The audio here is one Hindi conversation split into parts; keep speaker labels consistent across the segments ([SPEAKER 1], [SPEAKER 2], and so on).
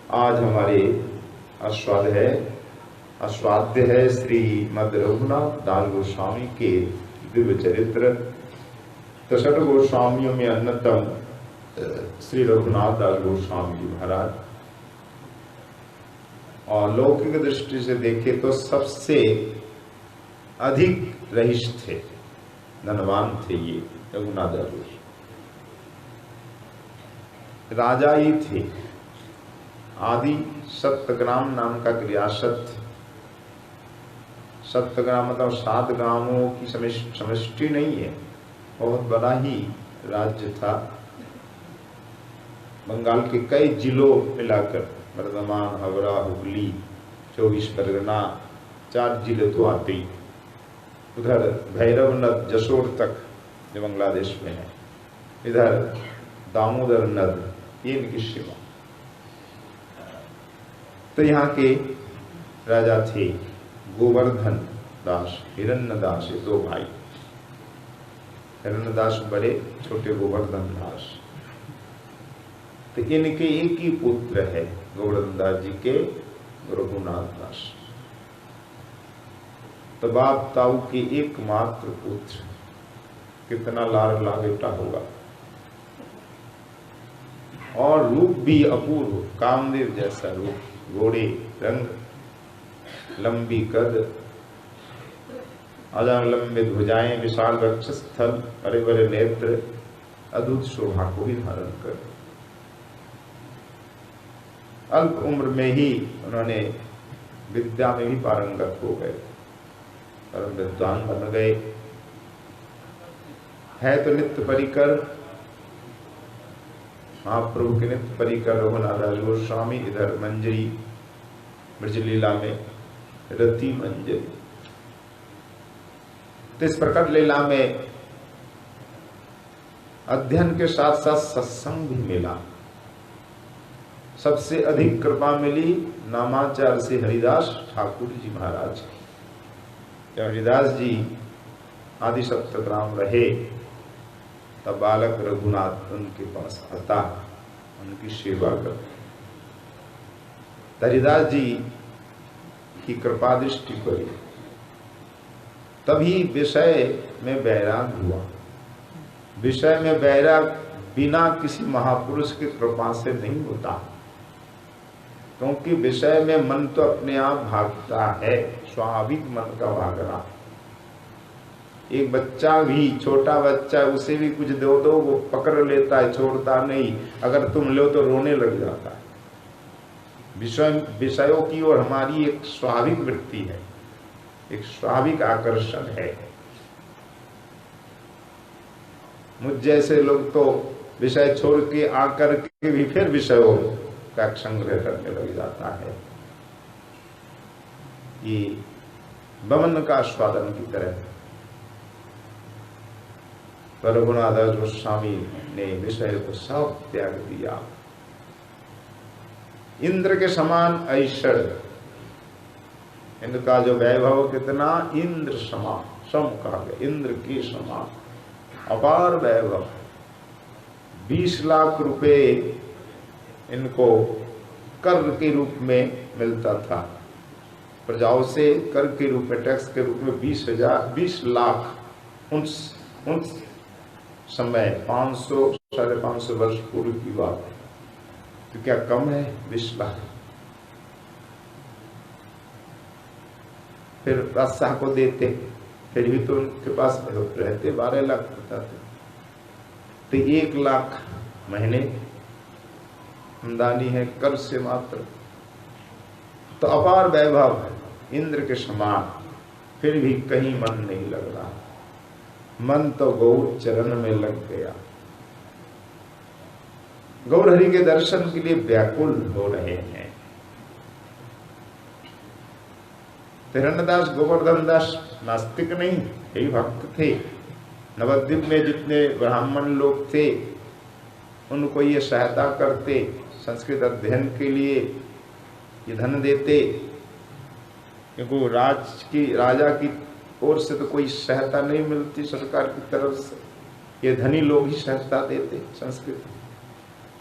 [SPEAKER 1] आज हमारे आस्वाद्य है श्रीमद् रघुनाथ दास गोस्वामी के दिव्य चरित्र। तो षट गोस्वामियों में अन्यतम श्री रघुनाथ दास गोस्वामी जी महाराज, और लौकिक दृष्टि से देखे तो सबसे अधिक रईस थे, धनवान थे ये रघुनाथ दास गोस्वामी। राजा ही थे। आदि सप्तग्राम नाम का क्रियासत, सप्तग्राम मतलब 7 ग्रामों की समष्टि नहीं है, बहुत बड़ा ही राज्य था। बंगाल के कई जिलों मिलाकर बर्धमान, हावड़ा, हुगली, 24 परगना, 4 जिले तो आते ही। उधर भैरव नद जसोर तक जो बांग्लादेश में है, इधर दामोदर नद, ये इनकी सीमा। तो यहाँ के राजा थे गोवर्धन दास, हिरण्य दास, ये 2 भाई। हिरण्य दास बड़े, छोटे गोवर्धन दास। तो इनके एक ही पुत्र है गोवर्धन दास जी के, रघुनाथ दास। तो बाप ताऊ के एकमात्र पुत्र, कितना लाडला बेटा होगा। और रूप भी अपूर्व, कामदेव जैसा रूप, घोड़े रंग, लंबी कद, अजान लंबे भुजाएं, विशाल वक्षस्थल, बड़े बड़े नेत्र, अद्भुत शोभा को भी धारण कर। अल्प उम्र में ही उन्होंने विद्या में भी पारंगत हो गए, परम विद्वान बन गए। है तो नित्य परिकर, महाप्रभु के नित्य परिकर रघुनाथ दास गोस्वामी। इधर मंजरी ब्रजलीला में रति मंजरी। तो इस प्रकट लीला में अध्ययन के साथ साथ सत्संग भी मिला। सबसे अधिक कृपा मिली नामाचार्य से हरिदास ठाकुर जी महाराज की। जब हरिदास जी आदि सप्तग्राम रहे तब बालक रघुनाथ उनके पास आता, उनकी सेवा करता। हरिदास जी की कृपा दृष्टि पड़ी, तभी विषय में वैराग हुआ। विषय में वैराग बिना किसी महापुरुष की कृपा से नहीं होता, क्योंकि विषय में मन तो अपने आप भागता है, स्वाभाविक मन का भागना। एक बच्चा भी, छोटा बच्चा, उसे भी कुछ दो दो वो पकड़ लेता है, छोड़ता नहीं। अगर तुम लो तो रोने लग जाता है। विषयों की ओर हमारी एक स्वाभाविक वृत्ति है, एक स्वाभाविक आकर्षण है। मुझ जैसे लोग तो विषय छोड़ के आकर के भी फिर विषयों का संग्रह करने लग जाता है। ये बमन का आस्वादन की तरह। रघुनाथ दास गोस्वामी ने विषय को सब त्याग दिया। इंद्र के समान ऐश्वर्य, इनका जो वैभव कितना, इंद्र समान, सम कहा गया, इंद्र के समान अपार वैभव। 20 लाख रुपए इनको कर के रूप में मिलता था, प्रजाओं से कर के रूप में, टैक्स के रूप में 20 लाख। उन समय 500 साढ़े 500 वर्ष पूर्व की बात है, तो क्या कम है 20 लाख। फिर बादशाह को देते, फिर भी तो उनके पास रहते 12 लाख होता था। तो 1 लाख महीने आमदनी है कर से मात्र। तो अपार वैभव है, इंद्र के समान, फिर भी कहीं मन नहीं लग रहा। मन तो गौर चरण में लग गया। गौर हरि के दर्शन के लिए व्याकुल हो रहे हैं। हिरण्यदास गोवर्धन दास नास्तिक नहीं, यही भक्त थे। नवद्वीप में जितने ब्राह्मण लोग थे उनको ये सहायता करते, संस्कृत अध्ययन के लिए ये धन देते, क्योंकि राजा की ओर से तो कोई सहायता नहीं मिलती सरकार की तरफ से, ये धनी लोग ही सहायता देते संस्कृत।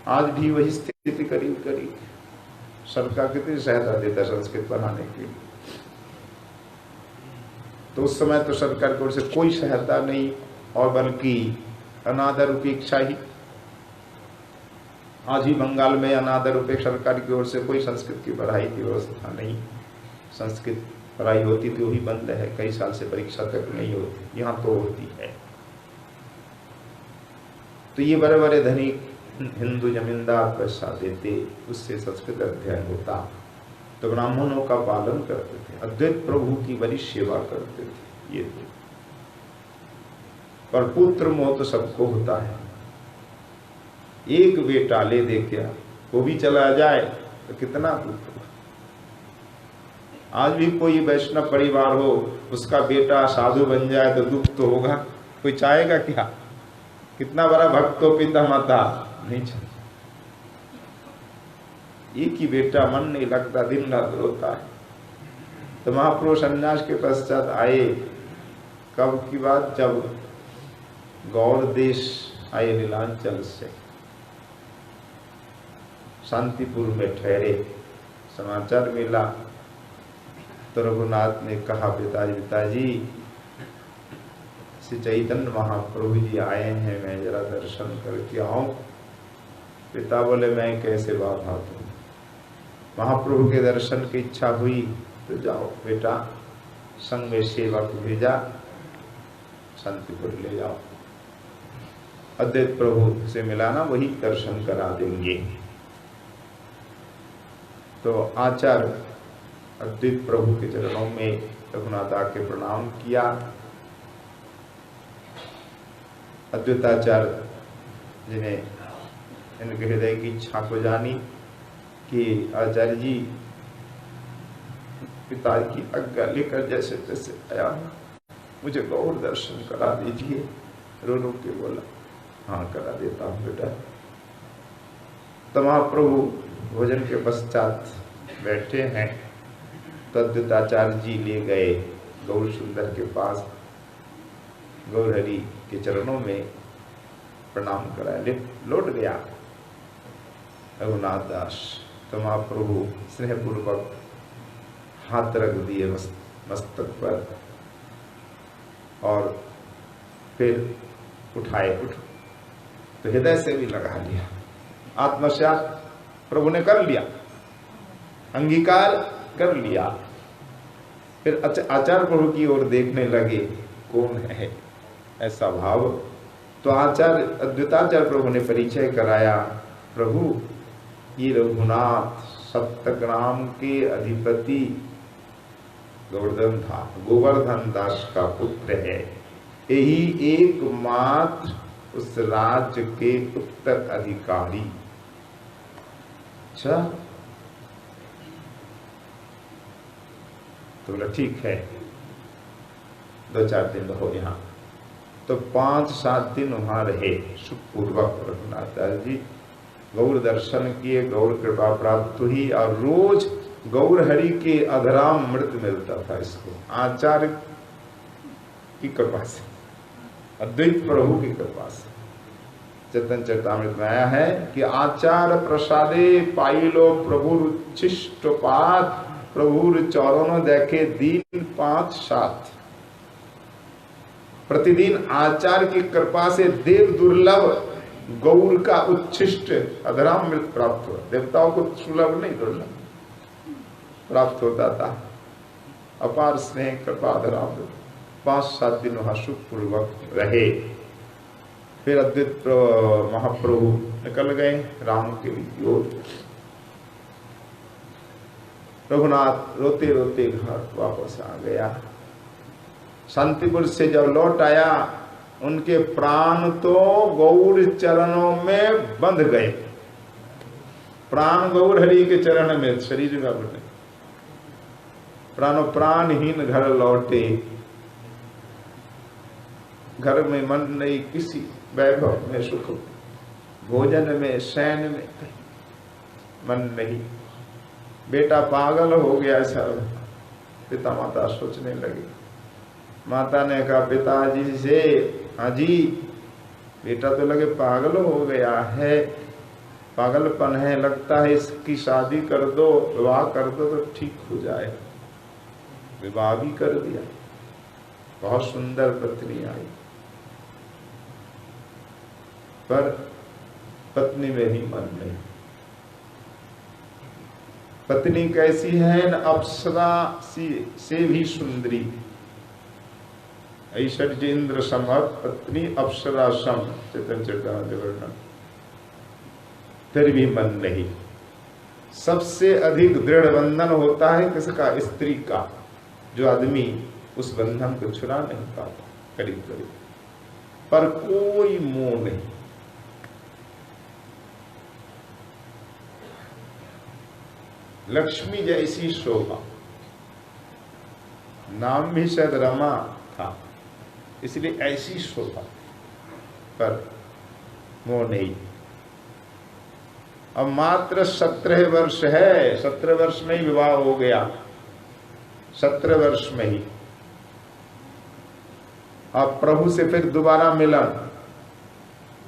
[SPEAKER 1] आज भी वही स्थिति करीब करीब। सरकार कितनी सहायता देता है संस्कृत पढ़ाने के लिए। तो उस समय तो सरकार की ओर से कोई सहायता नहीं, और बल्कि अनादर उपेक्षा ही। आज ही बंगाल में अनादर उपेक्षा, सरकार की ओर से कोई संस्कृत की पढ़ाई की व्यवस्था नहीं। संस्कृत पढ़ाई होती थी वही बंद है, कई साल से परीक्षा तक नहीं होती, यहाँ तो होती है। तो ये बड़े बड़े धनिक हिंदू जमींदार पैसा देते, उससे संस्कृत अध्ययन होता। तो ब्राह्मणों का पालन करते थे, अद्वैत प्रभु की बड़ी सेवा करते थे ये तो। पर पुत्र मोह तो सबको होता है। एक बेटा ले दे क्या, वो भी चला जाए तो कितना दुख। आज भी कोई वैष्णव परिवार हो, उसका बेटा साधु बन जाए तो दुख तो होगा, कोई चाहेगा क्या? कितना बड़ा भक्त हो पिता माता, नहीं चाहता। एक ही बेटा, मन नहीं लगता, दिन रात रोता है। तो महाप्रभु संन्यास के पश्चात आए, कब की बात, जब गौड़ देश आए नीलांचल से, शांतिपुर में ठहरे, समाचार मिला तो रघुनाथ ने कहा, पिताजी श्री चैतन्य महाप्रभु जी आए हैं, मैं जरा दर्शन करके आऊं। पिता बोले, मैं कैसे बाधा दूं? महाप्रभु के दर्शन की इच्छा हुई तो जाओ बेटा, संग में सेवक भेजा, शांतिपुर ले जाओ, अद्वैत प्रभु से मिलाना, वही दर्शन करा देंगे। तो आचार्य अद्वैत प्रभु के चरणों में रघुनाथ आके प्रणाम किया। अद्वैताचार्य जिन्हें इनके हृदय की इच्छा को जानी कि आचार्य जी पिता की आज्ञा लेकर जैसे जैसे आया, मुझे गौर दर्शन करा दीजिए। रो रो के बोला, हाँ करा देता हूँ बेटा। तो महाप्रभु भोजन के पश्चात बैठे हैं, तो अद्वैताचार्य जी ले गए गौर सुंदर के पास, गौरहरि के चरणों में प्रणाम करा, लौट गया रघुनाथ दास। तो महाप्रभु स्नेहपूर्वक हाथ रख दिए मस्तक पर और फिर उठाए, उठो। तो हृदय से भी लगा लिया, आत्मसात प्रभु ने कर लिया, अंगीकार कर लिया। फिर आचार्य प्रभु की ओर देखने लगे, कौन है, ऐसा भाव। तो आचार्य अद्वैताचार्य प्रभु ने परिचय कराया, प्रभु ये रघुनाथ सप्तग्राम के अधिपति गोवर्धन दास का पुत्र है, यही एकमात्र उस राज्य के उत्तराधिकारी। अच्छा, तो बोला ठीक है, 2-4 दिन रहो यहाँ। तो 5-7 दिन वहां रहे सुखपूर्वक रघुनाथ जी, गौर दर्शन किए, गौर कृपा प्राप्त हुई, और रोज गौर हरि के अधराम मृत मिलता था इसको, आचार्य की कृपा से, अद्वैत प्रभु की कृपा से। चैतन्य चरितामृत में आया है कि आचार्य प्रसादे पाइलो प्रभुर उच्छिष्ट पाद, प्रभुर चरणों देखे दिन 5-7। प्रतिदिन आचार्य की कृपा से देव दुर्लभ गौर का उच्छिष्ट अधराम मृत प्राप्त हुआ। देवताओं को सुलभ नहीं, दुर्लभ प्राप्त होता था। अपार स्नेह कृपा अधराम। 5-7 दिन वहां सुखपूर्वक रहे। फिर अद्वैत महाप्रभु निकल गए राम के ओर। रघुनाथ रोते रोते घर वापस आ गया। शांतिपुर से जब लौट आया, उनके प्राण तो गौर चरणों में बंध गए। प्राण गौर हरि के चरण में, शरीर का बने। प्राणहीन घर लौटे। घर में मन नहीं, किसी वैभव में, सुख भोजन में, शयन में मन नहीं। बेटा पागल हो गया सब। पिता माता सोचने लगे। माता ने कहा पिताजी से, हाँ जी, बेटा तो लगे पागल हो गया है, पागलपन है, लगता है इसकी शादी कर दो, विवाह कर दो तो ठीक हो जाए। विवाह भी कर दिया, बहुत सुंदर पत्नी आई, पर पत्नी में ही मन नहीं। पत्नी कैसी है? न अप्सरा से भी सुंदरी, ऐश्वर्य इंद्र समर्थ पत्नी अप्सरा सम, चेतन चैतन्य वर्णन। फिर भी मन नहीं। सबसे अधिक दृढ़ बंधन होता है किसका? स्त्री का। जो आदमी उस बंधन को छुड़ा नहीं पाता करीब करीब, पर कोई मोह नहीं। लक्ष्मी जैसी शोभा, नाम भी शायद रमा था, इसलिए ऐसी शोभा, पर मोह नहीं। अब मात्र 17 वर्ष है, 17 वर्ष में ही विवाह हो गया, 17 वर्ष में ही। अब प्रभु से फिर दोबारा मिलन।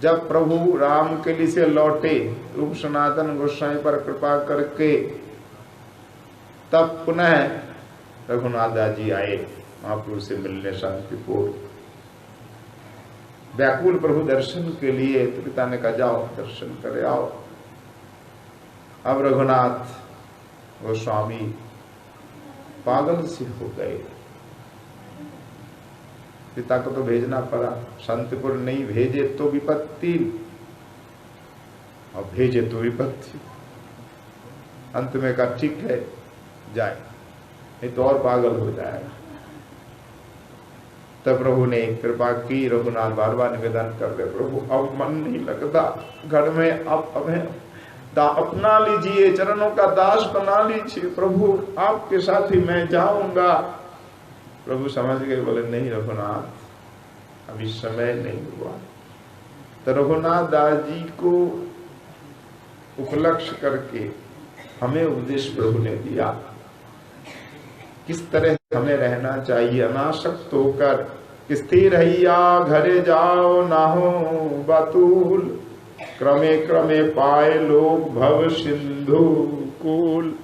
[SPEAKER 1] जब प्रभु रामकली से लौटे रूप सनातन गोसाई पर कृपा करके, तब पुनः रघुनाथ जी आए महाप्रभु से मिलने शांतिपुर। व्याकुल प्रभु दर्शन के लिए, तो पिता ने कहा जाओ दर्शन करे आओ। अब रघुनाथ गोस्वामी पागल से हो गए। पिता को तो भेजना पड़ा, शांतिपुर नहीं भेजे तो विपत्ति, और भेजे तो विपत्ति। अंत में कहा ठीक है जाए, नहीं तो और पागल हो जाएगा। तब प्रभु ने कृपा की। रघुनाथ बार बार निवेदन कर रहे, प्रभु अब मन नहीं लगता घर में, अब हमें अपना लीजिए, चरणों का दास बना लीजिए प्रभु, आपके साथ ही मैं जाऊंगा। प्रभु समझ गए, बोले नहीं रघुनाथ अभी समय नहीं हुआ। तो रघुनाथ दास जी को उपलक्ष्य करके हमें उपदेश प्रभु ने दिया, किस तरह हमें रहना चाहिए। अनासक्त होकर स्थिर हैया घरे जाओ ना हो बातूल, क्रमे क्रमे पाए लोग भव सिंधु कूल।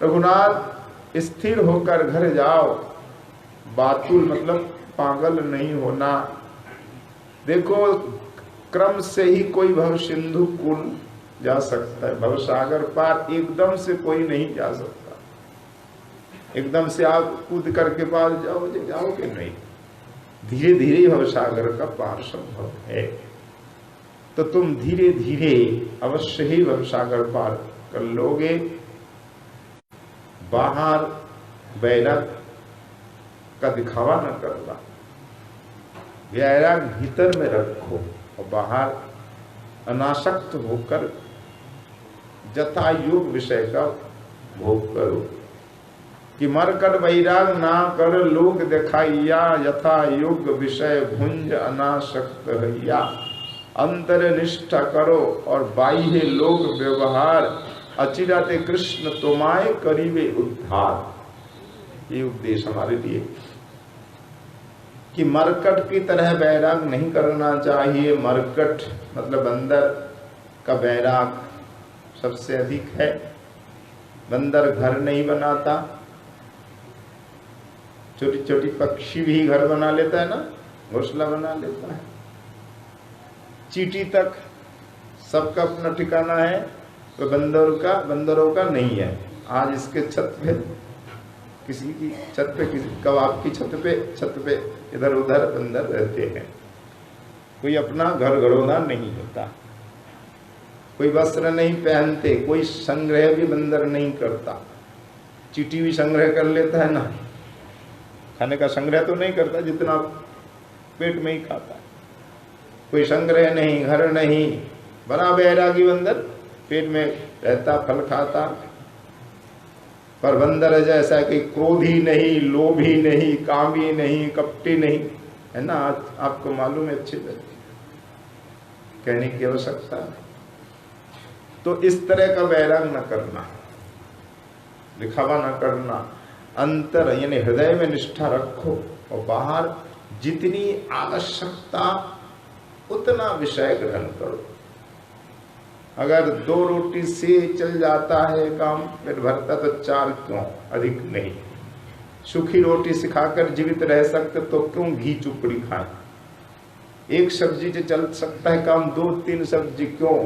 [SPEAKER 1] रघुनाथ स्थिर होकर घर जाओ, बातुल मतलब पागल नहीं होना। देखो क्रम से ही कोई भव सिंधु कूल जा सकता है, भव सागर पार एकदम से कोई नहीं जा सकता। एकदम से आप कूद करके पार जाओगे नहीं, धीरे धीरे भव सागर का पार संभव है। तो तुम धीरे धीरे अवश्य ही भव सागर पार कर लोगे। बाहर वैराग का दिखावा न करना, वैराग भीतर में रखो और बाहर अनासक्त होकर जथा योग विषय का भोग करो। कि मरकर वैराग ना कर लोक दिखाइया, यथा योग विषय भुंज अनासक्त हैया। अंतर निष्ठा करो और बाह्य लोक व्यवहार, अचिराते कृष्ण तुम्हारे करीबे उद्धार। ये उपदेश हमारे लिए कि मरकट की तरह वैराग नहीं करना चाहिए। मरकट मतलब बंदर का वैराग सबसे अधिक है। बंदर घर नहीं बनाता, छोटी छोटी पक्षी भी घर बना लेता है ना, घोंसला बना लेता है। चींटी तक सबका अपना ठिकाना है, तो बंदरों का नहीं है। आज इसके छत पे, किसी की छत पे, किसी कबाब की छत पे इधर उधर बंदर रहते हैं। कोई अपना घर घरौंदा नहीं होता, कोई वस्त्र नहीं पहनते, कोई संग्रह भी बंदर नहीं करता। चींटी भी संग्रह कर लेता है ना, खाने का संग्रह तो नहीं करता, जितना पेट में ही खाता है। कोई संग्रह नहीं, घर नहीं, बड़ा बैरागी बंदर, पेट में रहता, फल खाता। पर बंदर जैसा कि क्रोधी नहीं, लोभी नहीं, कामी नहीं, कपटी नहीं, है ना। आपको मालूम है अच्छे से, कहने की आवश्यकता है। तो इस तरह का वैराग न करना, दिखावा न करना। अंतर यानी हृदय में निष्ठा रखो और बाहर जितनी आवश्यकता उतना विषय ग्रहण करो। अगर 2 रोटी से चल जाता है काम पेट भरता तो 4 क्यों, अधिक नहीं। सूखी रोटी सिखाकर जीवित रह सकते तो क्यों घी चुपड़ी खाएं। 1 सब्जी से चल सकता है काम, 2-3 सब्जी क्यों,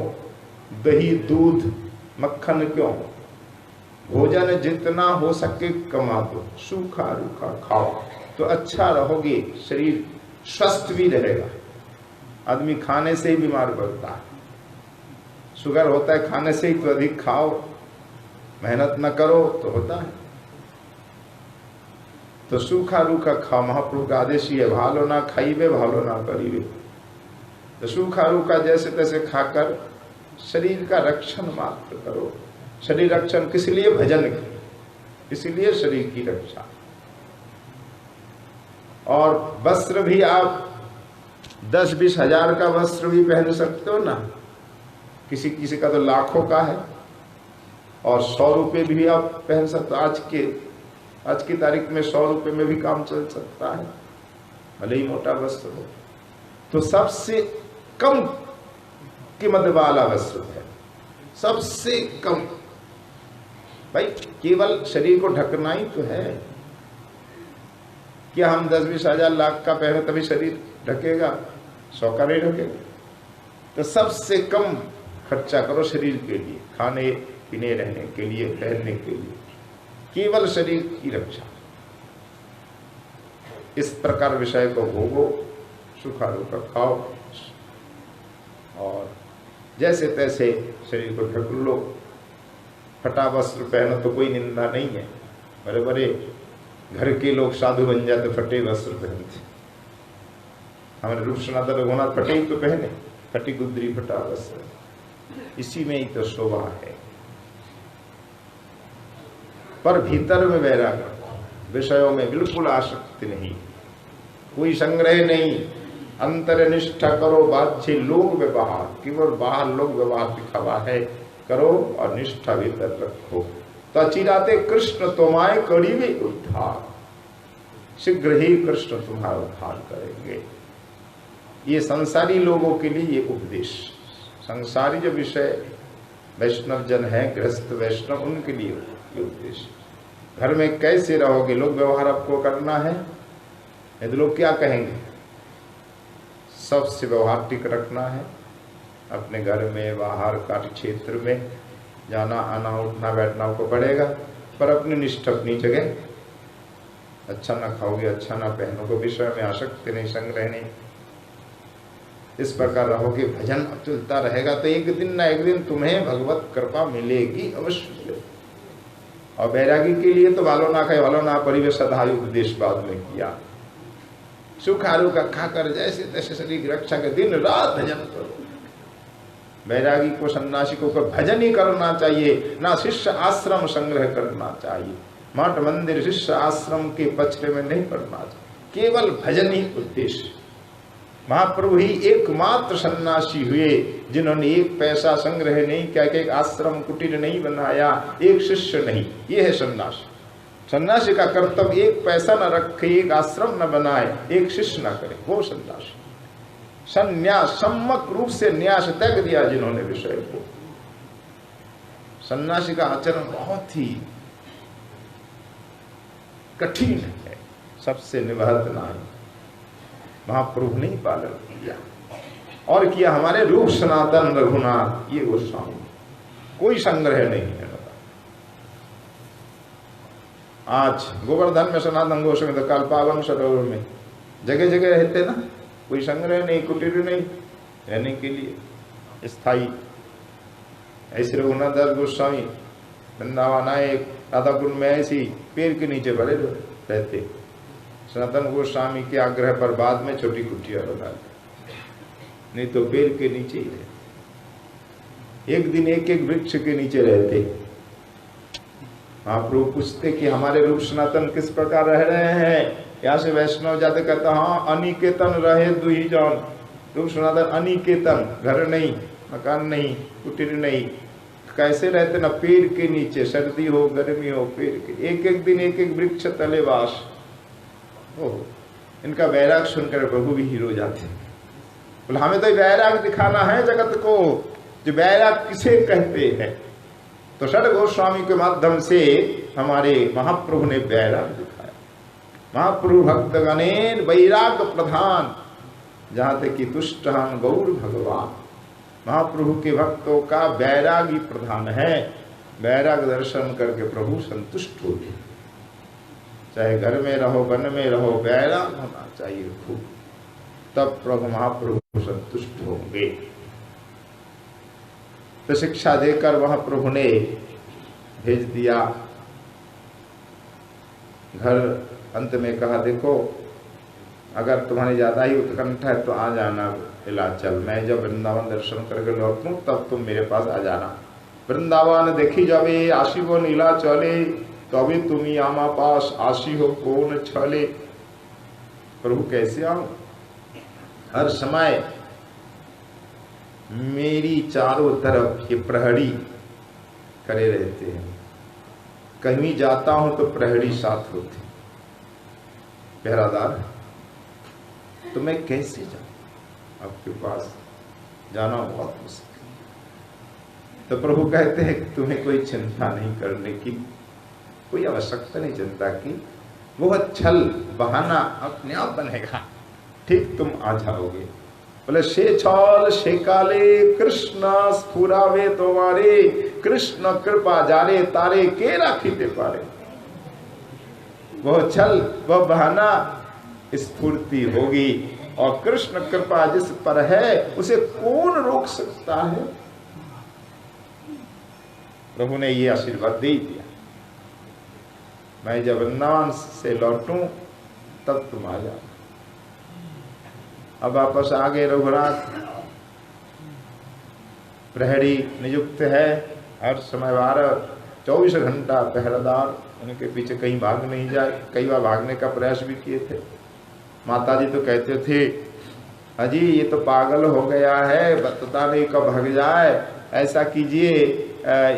[SPEAKER 1] दही दूध मक्खन क्यों। भोजन जितना हो सके कमा दो, सूखा रूखा खाओ तो अच्छा रहोगे, शरीर स्वस्थ भी रहेगा। आदमी खाने से ही बीमार पड़ता है, शुगर होता है खाने से ही, तो अधिक खाओ मेहनत न करो तो होता है। तो सूखा रूखा खाओ, महाप्रभु का आदेश ही है, भालो ना खाइबे भालो ना करीबे। तो सूखा रूखा जैसे तैसे खाकर शरीर का रक्षण मात्र करो। शरीर रक्षण किस लिए, भजन के, इसीलिए शरीर की रक्षा। और वस्त्र भी आप 10-20 हजार का वस्त्र भी पहन सकते हो ना, किसी किसी का तो लाखों का है, और 100 रुपये भी आप पहन सकते हो। आज की तारीख में 100 रुपये में भी काम चल सकता है, भले ही मोटा वस्त्र हो। तो सबसे कम कीमत वाला वस्त्र है, सबसे कम। भाई केवल शरीर को ढकना ही तो है, क्या हम 10-20 हजार लाख का पहने तभी शरीर ढकेगा, 100 का नहीं ढकेगा। तो सबसे कम खर्चा करो शरीर के लिए, खाने पीने रहने के लिए, पहनने के लिए, केवल शरीर की रक्षा। इस प्रकार विषय को भोगो, सूखा रूखा खाओ और जैसे तैसे शरीर को ढक लो। फटा वस्त्र पहनो तो कोई निंदा नहीं है, बड़े बड़े घर के लोग साधु बन जाते फटे वस्त्र पहनते। हमारे रूप सनातन रघुनाथ फटे ही तो पहने, फटी गुदरी फटा वस्त्र, इसी में ही तो शोभा है। पर भीतर में वैराग्य, विषयों में बिल्कुल आसक्ति नहीं, कोई संग्रह नहीं, अंतर निष्ठा करो, बाह्य लोक व्यवहार, केवल बाहर लोक व्यवहार दिखावा है करो और निष्ठा भीतर रखो। तो चिराते कृष्ण तुम्हारे करीबे उद्धार, शीघ्र ही कृष्ण तुम्हारा उद्धार करेंगे। ये संसारी लोगों के लिए ये उपदेश, संसारी जो विषय वैष्णव जन है, गृहस्थ वैष्णव, उनके लिए ये उपदेश। घर में कैसे रहोगे, लोग व्यवहार आपको करना है, यदि लोग क्या कहेंगे, सबसे व्यवहार टिक रखना है। अपने घर में, बाहर, कार्य क्षेत्र में जाना आना उठना बैठना आपको पड़ेगा, पर अपनी निष्ठा अपनी जगह। अच्छा ना खाओगे, अच्छा ना पहनोगे, विषय में आसक्ति नहीं, संग्रह नहीं, इस प्रकार रहोगे, भजन चलता रहेगा तो एक दिन ना एक दिन तुम्हें भगवत कृपा मिलेगी अवश्य। और बैरागी के लिए तो भालो ना खाए भालो ना परिवेश सदायु उपदेश बाद में किया। सूखा रूखा खाकर जैसे तैसे शरीर की रक्षा के दिन रात भजन करो। बैरागी को, सन्यासी को भजन ही करना चाहिए, ना शिष्य आश्रम संग्रह करना चाहिए। मठ मंदिर शिष्य आश्रम के पछड़े में नहीं पड़ना चाहिए, केवल भजन ही उद्देश्य। महाप्रभु ही एकमात्र सन्यासी हुए जिन्होंने एक पैसा संग्रह नहीं किया, एक आश्रम कुटीर नहीं बनाया, एक शिष्य नहीं। ये है सन्यासी। सन्यासी का कर्तव्य एक पैसा न रखे, एक आश्रम न बनाए, एक शिष्य न करे, वो सन्यासी। संन्यास, सम्यक रूप से न्यास त्याग दिया जिन्होंने विषय को। सन्यासी का आचरण बहुत ही कठिन है, सबसे निबद्ध नहीं। महाप्रभु ने पालन किया और किया हमारे रूप सनातन रघुनाथ ये गोस्वामी, कोई संग्रह नहीं है। आज गोवर्धन में सनातन गोस्वामी तो काल पावन सरोवर में जगह जगह रहते ना, कोई संग्रह नहीं, कुटीर नहीं, रहने के लिए स्थायी। ऐसे रघुनाथ दास गोस्वामी वृंदावन आए, राधा कुंड में ऐसी पेड़ के नीचे बड़े रहते। सनातन गोस्वामी के आग्रह पर बाद में छोटी कुटिया बना दी, नहीं तो पेड़ के नीचे ही रहते। एक दिन एक एक वृक्ष के नीचे रहते। महाप्रभु पूछते कि हमारे रूप सनातन किस प्रकार रह रहे हैं। यहाँ से वैष्णव जाते कहता, हाँ अनिकेतन रहे दुही जौन। रूप सनातन अनिकेतन, घर नहीं, मकान नहीं, कुटीर नहीं, कैसे रहते ना, पेड़ के नीचे, सर्दी हो गर्मी हो, पेड़ के एक एक दिन एक एक वृक्ष तले वास। इनका वैराग सुनकर प्रभु भी हीरो जाते। बोले हमें तो वैराग दिखाना है जगत को, जो बैराग किसे कहते हैं। तो षड गोस्वामी के माध्यम से हमारे महाप्रभु ने बैराग दिखाया। महाप्रभु भक्त गणेन वैराग प्रधान, जहां तक कि तुष्ट गौर भगवान। महाप्रभु के भक्तों का बैराग ही प्रधान है। बैराग दर्शन करके प्रभु संतुष्ट होते। चाहे घर में रहो, वन में रहो, बैराग होना चाहिए खूब, तब प्रभु महाप्रभु संतुष्ट होंगे। तो शिक्षा देकर वह प्रभु ने भेज दिया घर। अंत में कहा, देखो अगर तुम्हारी ज्यादा ही उत्कंठा है तो आ जाना इलाचल। मैं जब वृंदावन दर्शन करके लौटूं तब तुम मेरे पास आ जाना। वृंदावन देखी जावे आशिबो नीला चले, तभी तुम्ही आमा पास आशी हो कौन छले। प्रभु कैसे आओ, हर समय मेरी चारों तरफ ये प्रहरी करे रहते हैं। कहीं जाता हूं तो प्रहरी साथ होते, पहरादार। तो मैं कैसे जाऊं आपके पास, जाना बहुत मुश्किल। तो प्रभु कहते हैं कि तुम्हें कोई चिंता नहीं करने की, कोई आवश्यकता नहीं चिंता की। वो छल बहाना अपने आप बनेगा, ठीक तुम आ जाओगे। बोले शे छल शे काले कृष्ण स्फुरावे तुम्हारे, कृष्ण कृपा जारे तारे के राखीते पारे। वह छल वह बहाना स्फूर्ति होगी, और कृष्ण कृपा जिस पर है उसे कौन रोक सकता है। प्रभु ने ये आशीर्वाद दे दिया, मैं जब वृंदावन से लौटूं तब तुम आ जाओ। अब वापस आ गए रघुनाथ। प्रहरी नियुक्त है, हर समय 24 घंटा पहरेदार उनके पीछे कहीं भाग नहीं जाए। कई बार भागने का प्रयास भी किए थे। माताजी तो कहते थे, अजी ये तो पागल हो गया है, पता नहीं कब भाग जाए, ऐसा कीजिए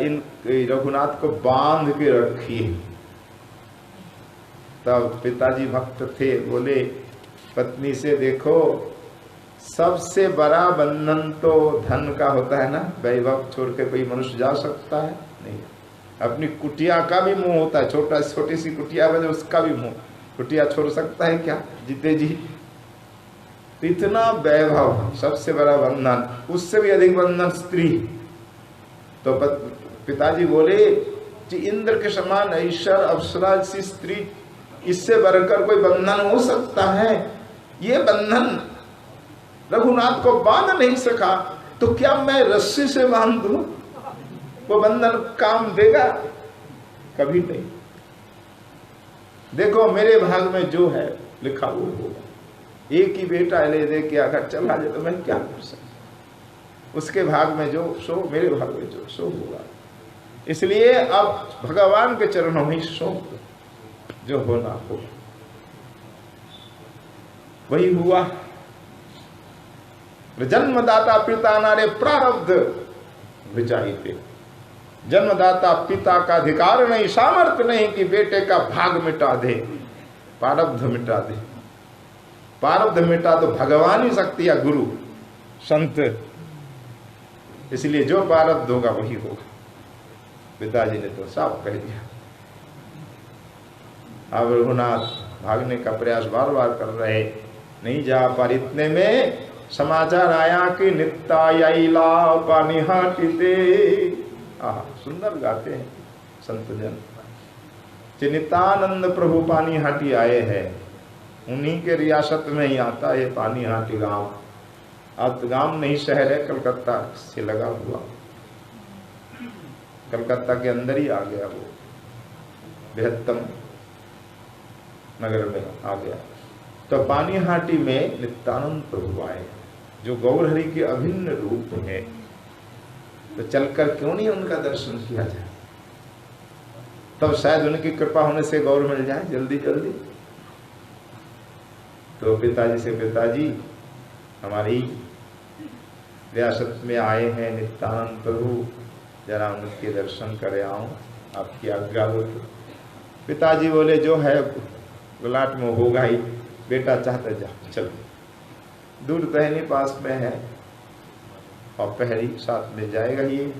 [SPEAKER 1] इन रघुनाथ को बांध के रखिए। तब पिताजी भक्त थे, बोले पत्नी से, देखो सबसे बड़ा बंधन तो धन का होता है ना, वैभव छोड़ के कोई मनुष्य जा सकता है नहीं। अपनी कुटिया का भी मुंह होता है, छोटी सी कुटिया बने उसका भी मुंह, कुटिया छोड़ सकता है क्या जीते जी। तो इतना वैभव सबसे बड़ा बंधन, उससे भी अधिक बंधन स्त्री। तो पिताजी बोले कि इंद्र के समान ईश्वर अप्सरा सी स्त्री, इससे बढ़कर कोई बंधन हो सकता है। ये बंधन रघुनाथ को बांध नहीं सका, तो क्या मैं रस्सी से बांध दूं? वो बंधन काम देगा? कभी नहीं। देखो मेरे भाग में जो है लिखा वो होगा। एक ही बेटा ले दे के अगर चला जाए तो मैं क्या कर सकता। उसके भाग में जो सो, मेरे भाग में जो सो होगा। इसलिए अब भगवान के चरणों में सौंप दो, जो होना हो। वही हुआ। जन्मदाता पिता नारे प्रारब्ध विचारिते। जन्मदाता पिता का अधिकार नहीं, सामर्थ्य नहीं कि बेटे का भाग मिटा दे, प्रारब्ध मिटा दे। प्रारब्ध मिटा तो भगवान ही शक्ति या गुरु संत। इसलिए जो प्रारब्ध होगा वही होगा। पिताजी ने तो साफ कह दिया। अब रघुनाथ भागने का प्रयास बार बार कर रहे, नहीं जा पर इतने में समाचार आया कि नित्यायला पानिहाटीते। सुंदर गाते हैं संत जन। नित्यानंद प्रभु पानीहाटी आए हैं, उन्हीं के रियासत में ही आता है पानीहाटी गांव। अब तो गांव नहीं शहर है, कलकत्ता से लगा हुआ, कलकत्ता के अंदर ही आ गया वो, बृहत्तम नगर में आ गया। तो पानीहाटी में नित्यानंद प्रभु आए, जो गौरहरि के अभिन्न रूप है। तो चलकर क्यों नहीं उनका दर्शन किया जाए, तब शायद उनकी कृपा होने से गौर मिल जाए जल्दी जल्दी। तो पिताजी से, पिताजी हमारी रियासत में आए हैं नित्यानंद प्रभु, जरा उनके दर्शन करे आऊं, आपकी आज्ञा हो तो। पिताजी बोले जो है गुलाट में होगा ही, बेटा चाहते जा चलो। दूर तो है नहीं, पास में है। और पहरी साथ में जाएगा। ये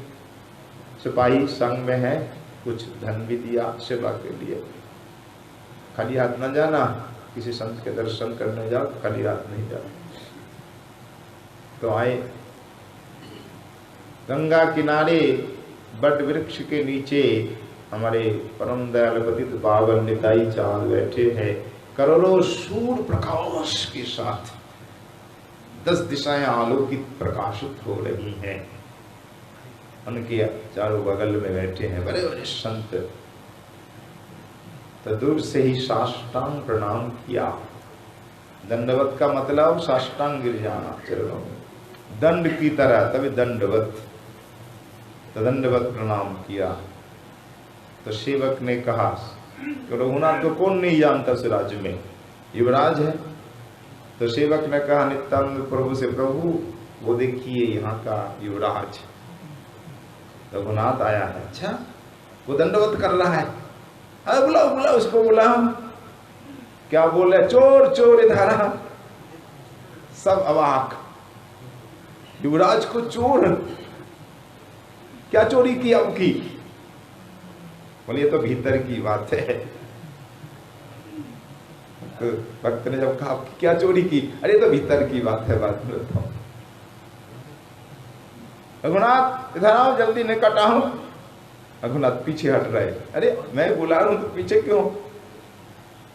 [SPEAKER 1] सिपाही संग में है, कुछ धन भी दिया सेवा के लिए। खाली हाथ न जाना, किसी संत के दर्शन करने जाओ खाली हाथ नहीं जाओ। तो आए गंगा किनारे बट वृक्ष के नीचे हमारे परम दयाल पतित पावन निताई चाँद बैठे हैं, करोड़ों सूर्य प्रकाश के साथ 10 दिशाएं आलोकित प्रकाशित हो रही हैं। उनके चारों बगल में बैठे हैं बड़े बड़े संत। तो दूर से ही साष्टांग प्रणाम किया। दंडवत का मतलब साष्टांग गिर जाना चरणों में, दंड की तरह, तभी दंडवत। तो दंडवत प्रणाम किया। तो सेवक ने कहा कि रघुनाथ को कौन नहीं जानता उस राज्य में, युवराज है। तो सेवक ने कहा नित्यानंद प्रभु से, प्रभु वो देखिए यहाँ का युवराज। रघुनाथ आया है। अच्छा, वो दंडवत कर रहा है। अरे बुलाओ बुलाओ उसको, बुलाओ। क्या बोले? चोर चोर इधर आ। सब अवाक, युवराज को चोर, क्या चोरी की उनकी? बोलिए तो भीतर की बात है। तो भक्त ने जब कहा क्या चोरी की, अरे तो भीतर की बात है, बात में बताओ। रघुनाथ इधर आओ, जल्दी निकट आओ। रघुनाथ पीछे हट रहे। अरे मैं बुला रहा हूं तो पीछे क्यों?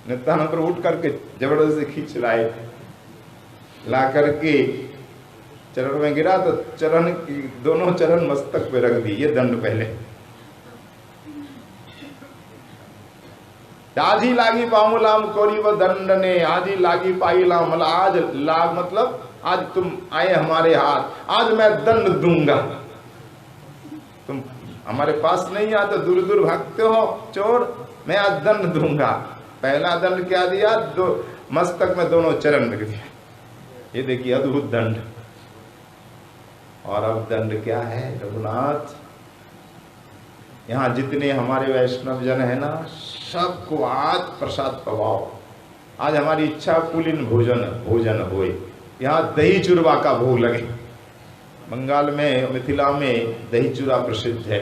[SPEAKER 1] नित्यानंद पर उठ करके जबरदस्ती खींच लाए, ला करके चरण में गिरा। तो चरण की दोनों चरण मस्तक पे रख दी। ये दंड पहले। आजी लागी पाऊलाम कोरी व दंड ने, आजी लागी पाई लाम, मतलब आज लाग मतलब आज तुम आए हमारे हाथ, आज मैं दंड दूंगा। तुम हमारे पास नहीं आ तो दूर दूर भागते हो चोर, मैं आज दंड दूंगा। पहला दंड क्या दिया? दो मस्तक में दोनों चरण रख दिया। ये देखिए अद्भुत दंड। और अब दंड क्या है रघुनाथ? यहाँ जितने हमारे वैष्णव जन है ना, सबको आज प्रसाद पवाओ। आज हमारी इच्छा कुलीन भोजन होए। यहाँ दही चूरमा का भोग लगे। बंगाल में, मिथिला में दही चूरा प्रसिद्ध है।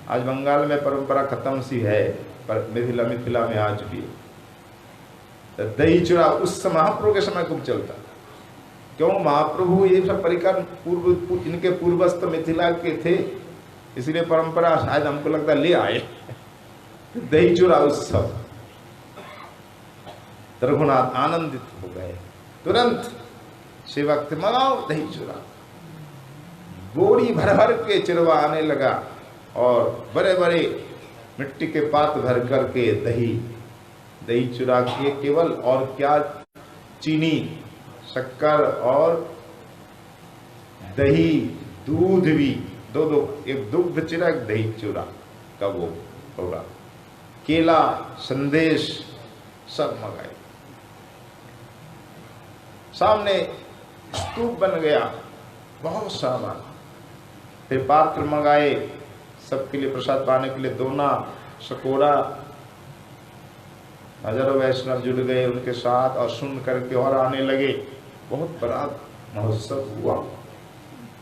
[SPEAKER 1] आज बंगाल में परंपरा खत्म सी है, पर मिथिला में आज भी तो दही चूरा उस महाप्रभु के समय खूब चलता। क्यों? महाप्रभु ये सब परिकार इनके पूर्वस्थ मिथिला के थे, इसलिए परंपरा शायद हमको लगता ले आए दही चूरा उत्सव। रघुनाथ आनंदित हो गए। तुरंत सेवक मंगाओ दही चूरा। बोरी भर भर के चिरवा आने लगा और बड़े बड़े मिट्टी के पात्र भर करके दही चूरा किए केवल। और क्या? चीनी, शक्कर और दही, दूध भी दो, एक दुग्ध चिरा, एक दही चूरा का वो होगा। केला, संदेश सब मंगाए। सामने स्तूप बन गया, बहुत सामान। फिर पात्र मंगाए सबके लिए प्रसाद पाने के लिए, दोना, सकोरा। हजारों वैष्णव जुड़ गए उनके साथ और सुन करके और आने लगे। बहुत बड़ा महोत्सव हुआ।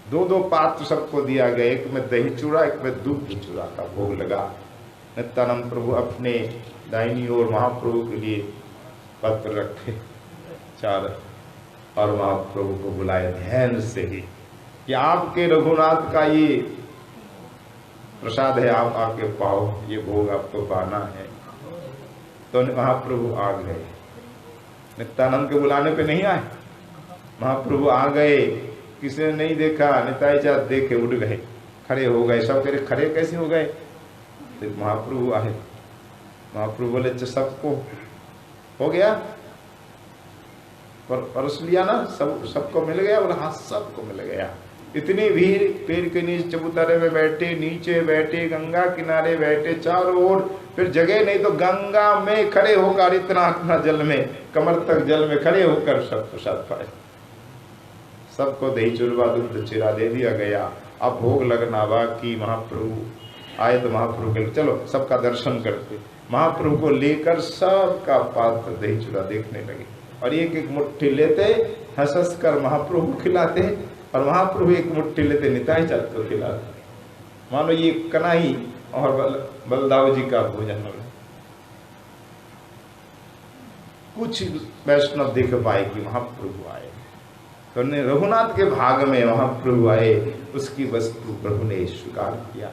[SPEAKER 1] दो पात्र सबको दिया गया, एक में दही चूड़ा, एक में दूध चूड़ा का भोग लगा। नित्यानंद प्रभु अपने दाहिनी ओर महाप्रभु के लिए पत्र रखे 4 और महाप्रभु को बुलाए ध्यान से ही कि आपके रघुनाथ का ये प्रसाद है, आप आके पाओ, ये भोग आपको पाना है। तो महाप्रभु आ गए। नित्यानंद के बुलाने पे नहीं आए, महाप्रभु आ गए। किसी ने नहीं देखा, निताई चाँद देखे उठ गए, खड़े हो गए। सब कह रहे खड़े कैसे हो गए? तो महाप्रभु आए। महाप्रभु बोले सबको हो गया, परस लिया ना, सबको मिल गया? बोला हाँ सबको मिल गया। इतनी भीड़, पेड़ के नीचे चबूतरे में बैठे, नीचे बैठे, गंगा किनारे बैठे, चारों ओर। फिर जगह नहीं तो गंगा में खड़े होकर, इतना जल में, कमर तक जल में खड़े होकर सब प्रसाद पाए। सबको दही चूरमा दूध चिरा दे दिया गया। अब भोग लगना बाकी। महाप्रभु आए तो महाप्रभु के चलो सबका दर्शन करते। महाप्रभु को लेकर सबका पात्र दही चूरा देखने लगे और एक एक मुट्ठी लेते, हंस कर महाप्रभु खिलाते और महाप्रभु एक मुट्ठी लेते निताई चाँद को खिलाते। मानो ये कन्हई और बलदाव जी का भोजन हो। कुछ वैष्णव देख पाए कि महाप्रभु आए, तो रघुनाथ के भाग में महाप्रभु आए, उसकी वस्तु प्रभु ने स्वीकार किया।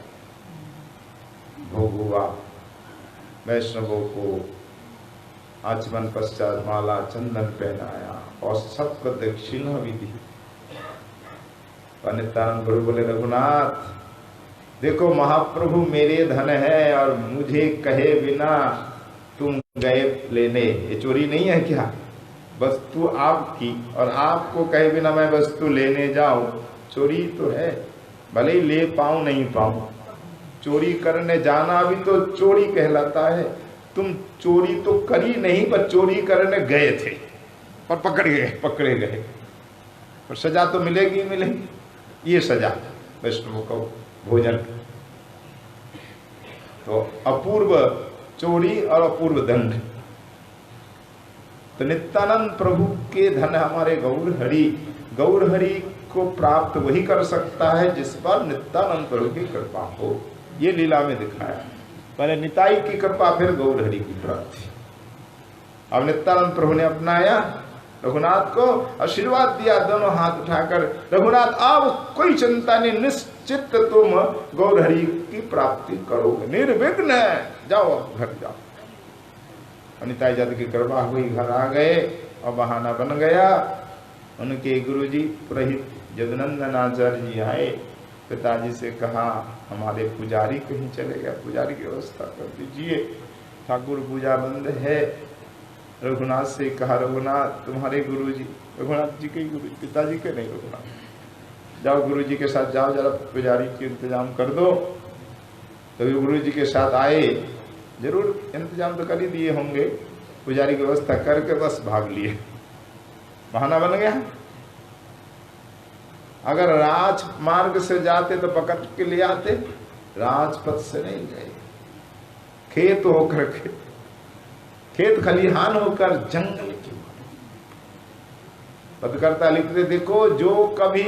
[SPEAKER 1] भोग हुआ, वैष्णवों को आचमन पश्चात माला चंदन पहनाया और सबको दक्षिणा भी दी। नित्यानंद प्रभु बोले, रघुनाथ देखो महाप्रभु मेरे धन है और मुझे कहे बिना तुम गए लेने, ये चोरी नहीं है क्या? वस्तु आपकी और आपको कहे बिना मैं वस्तु लेने जाऊं, चोरी तो है। भले ही ले पाऊं नहीं पाऊं, चोरी करने जाना भी तो चोरी कहलाता है। तुम चोरी तो करी नहीं, पर चोरी करने गए थे और पकड़े गए, और सजा तो मिलेगी मिलेगी। ये सजा वैष्णवों को भोजन, तो अपूर्व चोरी और अपूर्व दंड। तो नित्यानंद प्रभु के धन हमारे गौर हरि को प्राप्त वही कर सकता है जिस पर नित्यानंद प्रभु की कृपा हो। ये लीला में दिखाया, पहले निताई की कृपा फिर गौर हरि की प्राप्ति। अब नित्यानंद प्रभु ने अपनाया, रघुनाथ को आशीर्वाद दिया दोनों हाथ उठाकर, रघुनाथ आप कोई चिंता नहीं, निश्चित तुम गौर हरि की प्राप्ति करोगे, निर्विघ्न जाओ घर जाओ। निताई जाति की कृपा हुई, घर आ गए और बहाना बन गया। उनके गुरुजी पुरोहित जगनंदन आचार्य जी आए, पिताजी से कहा हमारे पुजारी कहीं चले गया, पुजारी की व्यवस्था कर दीजिए, ठाकुर पूजा बंद है। रघुनाथ से कहा, रघुनाथ तुम्हारे गुरुजी, रघुनाथ जी के गुरु, पिताजी के नहीं, रघुनाथ जाओ गुरुजी के साथ जाओ, जरा पुजारी की इंतजाम कर दो। तो गुरुजी के साथ आए, जरूर इंतजाम तो कर ही दिए होंगे, पुजारी की व्यवस्था करके बस भाग लिए, बहाना बन गया। अगर राजमार्ग से जाते तो पकड़ के ले आते, राजपथ से नहीं गए, खेत होकर के, खेत खलिहान होकर जंगल की। पत्रकर्ता लिखते, देखो जो कभी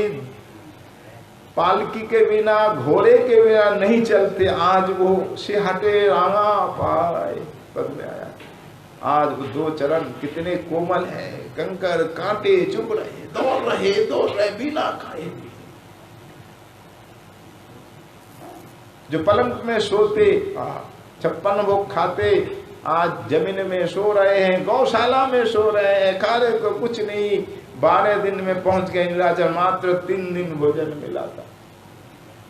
[SPEAKER 1] पालकी के बिना घोड़े के बिना नहीं चलते, आज वो से हटे रांगा पाए पद में आया। आज वो दो चरण कितने कोमल हैं, कंकर कांटे चुभ रहे, दौड़ रहे बिना खाए। जो पलंग में सोते 56 भोग खाते, आज जमीन में सो रहे हैं, गौशाला में सो रहे हैं, खाने को कुछ नहीं। 12 दिन में पहुंच गए नीलाचल, मात्र 3 दिन भोजन मिला था।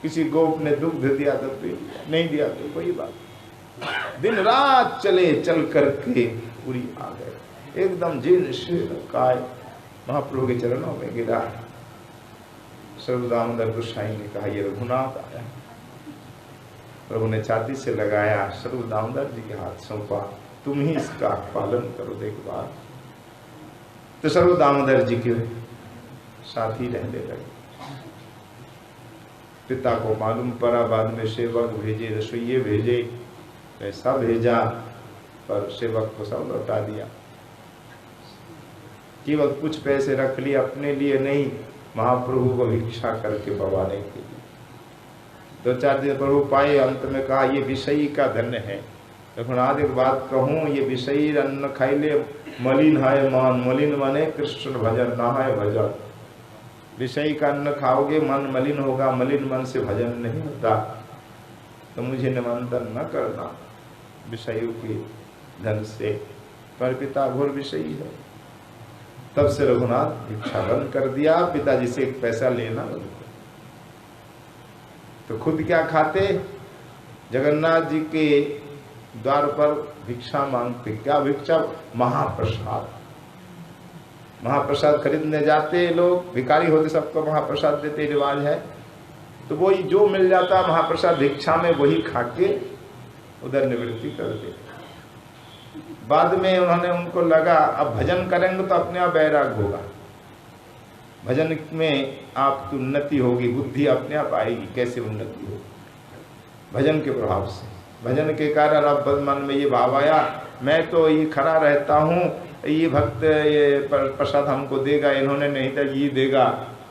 [SPEAKER 1] किसी गोप ने दुग्ध दिया तो पी लिया, नहीं दिया तो कोई बात। दिन रात चले, चल करके पूरी आ गए, एकदम जीर्ण शीर्ण काय महाप्रभु के चरणों में गिरा। सर्व दामोदर गोसाई ने कहा, ये रघुनाथ आया। प्रभु ने छाती से लगाया, सर्व दामोदर जी के हाथ सौंपा, तुम ही इसका पालन करो देखभाल। तो सर्व दामोदर जी के साथ ही रहने लगे। पिता को मालूम पड़ा, बाद में सेवक भेजे, रसोइये भेजे, पैसा भेजा, पर सेवक को सब लौटा दिया। केवल कुछ पैसे रख लिए, अपने लिए नहीं, महाप्रभु को भिक्षा करके बवाने के लिए। 2-4 दिन प्रभु पाए, अंत में कहा ये विषयी का धन है। रघुनाथ एक बात कहूँ, ये विषयी अन्न खाइले मलिन है मन, मलिन माने कृष्ण भजन ना है भजन। विषयी का अन्न खाओगे मन मलिन होगा, मलिन मन से भजन नहीं होता। तो मुझे निमंत्रण न करना विषयों के धन से, पर पिता घोर विषयी है। तब से रघुनाथ भिक्षा बंद कर दिया, पिताजी से एक पैसा लेना बंद कर। तो खुद क्या खाते, जगन्नाथ जी के द्वार पर भिक्षा मांगते। क्या भिक्षा? महाप्रसाद। महाप्रसाद खरीदने जाते लोग, भिखारी होते सबको महाप्रसाद देते, रिवाज है। तो वही जो मिल जाता महाप्रसाद भिक्षा में, वही खाके उधर निवृत्ति करते। बाद में उन्होंने, उनको लगा अब भजन करेंगे तो अपने आप वैराग होगा, भजन में आपकी उन्नति होगी, बुद्धि अपने आप आएगी। कैसे उन्नति होगी? भजन के प्रभाव से। भजन के कारण अब मन में ये भाव आया, मैं तो ये खड़ा रहता हूँ, ये भक्त ये प्रसाद हमको देगा, इन्होंने नहीं था ये देगा,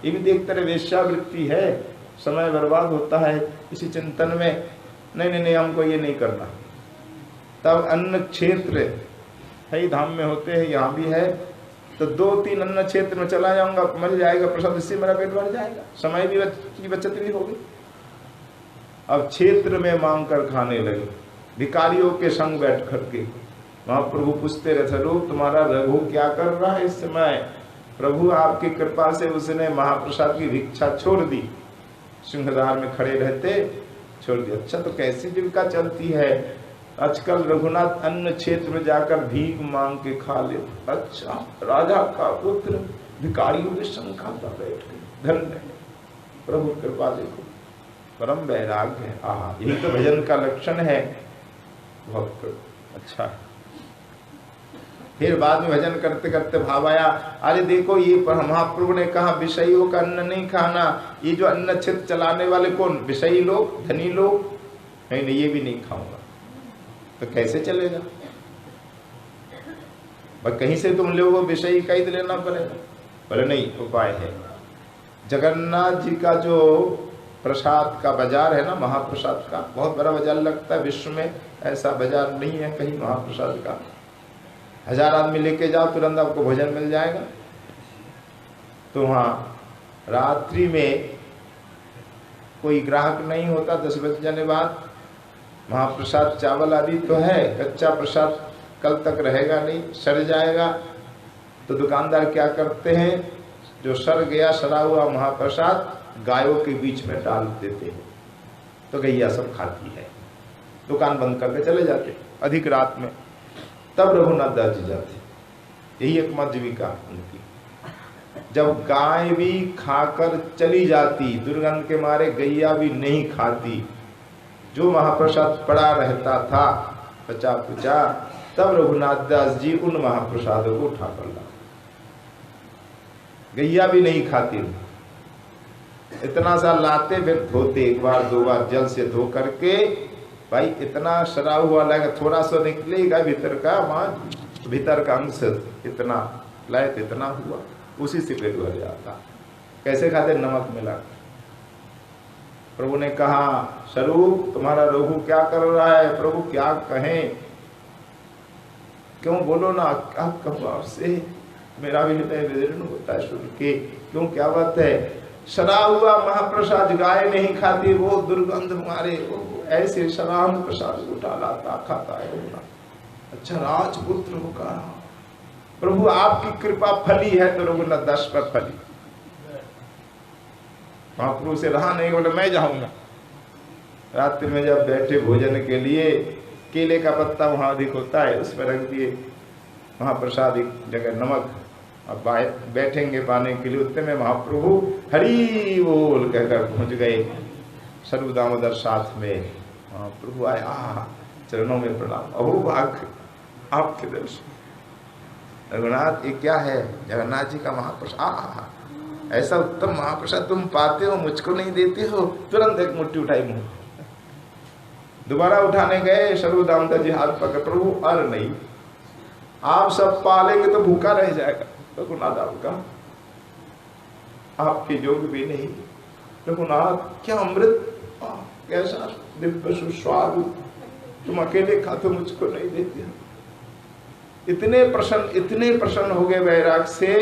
[SPEAKER 1] ये भी एक तरह वेश्यावृत्ति है, समय बर्बाद होता है इसी चिंतन में, नहीं नहीं नहीं हमको ये नहीं करना। तब अन्न क्षेत्र है, धाम में होते हैं, यहाँ भी है, तो 2-3 अन्न क्षेत्र में चला जाऊंगा, मिल जाएगा प्रसाद, इससे मेरा पेट भर जाएगा, समय भी की बचत भी होगी। अब क्षेत्र में मांग कर खाने लगे, भिखारियों के संग बैठ करके। महाप्रभु पूछते रहे, स्वरूप तुम्हारा रघु क्या कर रहा है इस समय? प्रभु आपकी कृपा से उसने महाप्रसाद की भिक्षा छोड़ दी, सिंहद्वार में खड़े रहते छोड़ दी। अच्छा तो कैसी जीविका चलती है? आजकल रघुनाथ अन्य क्षेत्र में जाकर भीख मांग के खा ले। अच्छा, राजा का पुत्र भिखारियों के संग खाता बैठ के, धन्य है प्रभु कृपा, देखो परम वैराग्य है। आहा, यही तो भजन का लक्षण है, बहुत अच्छा। फिर बाद में भजन करते करते भाव आया, अरे देखो ये महाप्रभु ने कहा विषयों का अन्न नहीं खाना, ये जो अन्न क्षेत्र चलाने वाले कौन? विषयी लोग, धनी लोग। नहीं ये भी नहीं खाऊंगा, तो कैसे चलेगा? पर कहीं से तुम लोगों को विषयी का ही लेना पड़ेगा। बोले नहीं, उपाय है। जगन्नाथ जी का जो प्रसाद का बाजार है ना, महाप्रसाद का बहुत बड़ा बाजार लगता है, विश्व में ऐसा बाजार नहीं है कहीं महाप्रसाद का। 1000 आदमी लेके जाओ, तुरंत आपको भोजन मिल जाएगा। तो वहाँ रात्रि में कोई ग्राहक नहीं होता, 10 बजे जाने बाद। महाप्रसाद चावल आदि तो है, कच्चा प्रसाद कल तक रहेगा नहीं, सड़ जाएगा। तो दुकानदार क्या करते हैं, जो सड़ गया सड़ा हुआ महाप्रसाद गायों के बीच में डाल देते हैं, तो गैया सब खाती है। दुकान बंद करके चले जाते अधिक रात में। तब रघुनाथ दास जी जाते, यही एकमात्र जीविका उनकी। जब गाय भी खाकर चली जाती, दुर्गंध के मारे गैया भी नहीं खाती, जो महाप्रसाद पड़ा रहता था बचा कुचा, तब रघुनाथ दास जी उन महाप्रसादों को उठा कर ला। गैया भी नहीं खाती, इतना सा लाते, फिर धोते, 1 बार 2 बार जल से धो करके। भाई इतना सड़ा हुआ लगेगा, थोड़ा सा निकलेगा भीतर का, वहां भीतर का अंश इतना लाए, इतना हुआ, उसी से पेट भर जाता। कैसे खाते? नमक मिला। प्रभु ने कहा, स्वरूप तुम्हारा रघु क्या कर रहा है? प्रभु क्या कहें, क्यों बोलो ना, क्या कहूँ आपसे, मेरा भी हृदय विदीर्ण होता है सुन के। क्यों, क्या बात है? सड़ा हुआ महाप्रसाद गाय नहीं खाती, वो दुर्गंध मारे, वो ऐसे सराम प्रसाद उठा लाता खाता है। अच्छा, राजपुत्र होगा, प्रभु आपकी कृपा फली है तो रघुनाथ दास पर फली। महाप्रभु से रहा नहीं, बोले मैं जाऊंगा। रात्रि में जब बैठे भोजन के लिए, केले का पत्ता वहां अधिक होता है, उसमें रख दिए महाप्रसाद, एक जगह नमक। अब बैठेंगे पाने के लिए, उतने में महाप्रभु हरि बोल कहकर पहुंच गए। सर्व दामोदर साथ में महाप्रभु आए, चरणों में प्रणाम, अहो भाग्य आपके दर्शन। रघुनाथ, ये क्या है? जगन्नाथ जी का महाप्रसाद। ऐसा उत्तम महाप्रसाद तुम पाते हो, मुझको नहीं देते हो? तुरंत एक मुट्ठी उठाई मुंह। दोबारा उठाने गए, सर्व दामोदर जी हाथ पकड़, प्रभु अर नहीं, आप सब पालेंगे तो भूखा रह जाएगा। रघुनाथ आपका आपके योग भी नहीं। रघुनाथ, क्या अमृत, कैसा दिव्य सुस्वादु, तुम अकेले खाते, मुझको नहीं देते। इतने प्रसन्न हो गए वैराग से,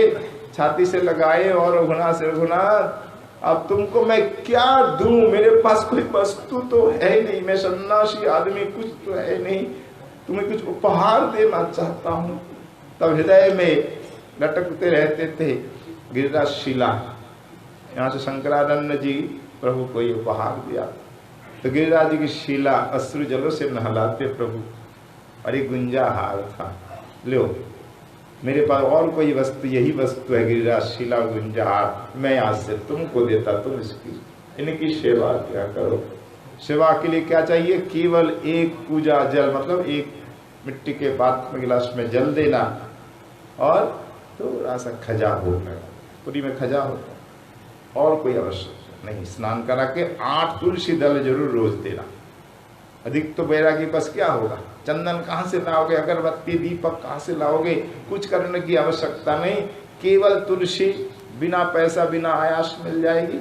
[SPEAKER 1] छाती से लगाए और रघुनाथ से, रघुनाथ अब तुमको मैं क्या दूं? मेरे पास कोई वस्तु तो है नहीं, मैं सन्यासी आदमी, कुछ तो है नहीं, तुम्हें कुछ उपहार देना चाहता हूं। तब हृदय में लटकते रहते थे गिरिराज शिला। यहाँ से शंकरानंद जी प्रभु को ये उपहार दिया, तो गिरिराज जी की शिला अश्रु जलों से नहलाते प्रभु। अरे गुंजा हार था, लो मेरे पास और कोई वस्तु, यही वस्तु है गिरिराज शिला गुंजा हार, मैं आज से तुमको देता, तुम इसकी इनकी सेवा क्या करो। सेवा के लिए क्या चाहिए? केवल एक पूजा जल, मतलब एक मिट्टी के पात्र में गिलास में जल देना और थोड़ा सा खजा होगा, पूरी में खजा होता, और कोई आवश्यक नहीं। स्नान करा के 8 तुलसी दल जरूर रोज देना। अधिक तो बैरागी बस क्या होगा, चंदन कहाँ से लाओगे, अगरबत्ती दीपक कहाँ से लाओगे, कुछ करने की आवश्यकता नहीं। केवल तुलसी बिना पैसा बिना आयास मिल जाएगी।